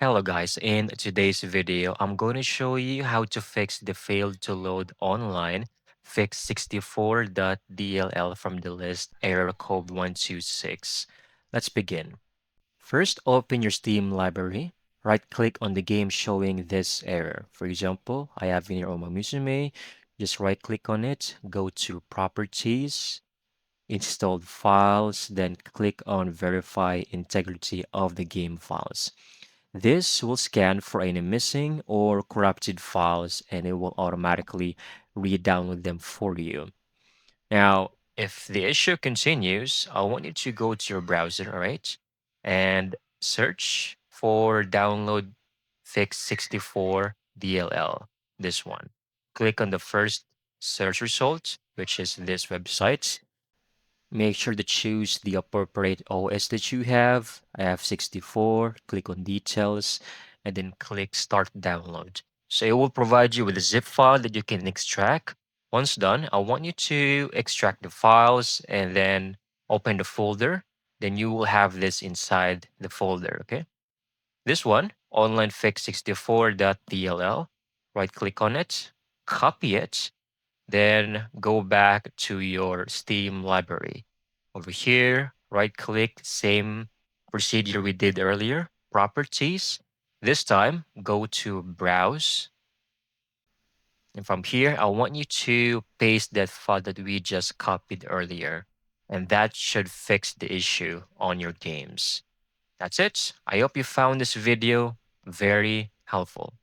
Hello guys, in today's video, I'm going to show you how to fix the failed to load online fix64.dll from the list error code 126. Let's begin. First, open your Steam library. Right-click on the game showing this error. For example, I have in here Oma Musume. Just right-click on it, go to Properties, Installed Files, then click on Verify Integrity of the game files. This will scan for any missing or corrupted files and it will automatically re-download them for you. Now, if the issue continues, I want you to go to your browser, all right, and search for download fix64 DLL, this one. Click on the first search result, which is this website. Make sure to choose the appropriate OS that you have. I have 64. Click on details and then click start download. So it will provide you with a zip file that you can extract. Once done, I want you to extract the files and then open the folder. Then you will have this inside the folder, okay? This one, onlinefix64.dll. Right click on it, copy it, then go back to your Steam library. Over here, right click, same procedure we did earlier, properties. This time, go to browse. And from here, I want you to paste that file that we just copied earlier. And that should fix the issue on your games. That's it. I hope you found this video very helpful.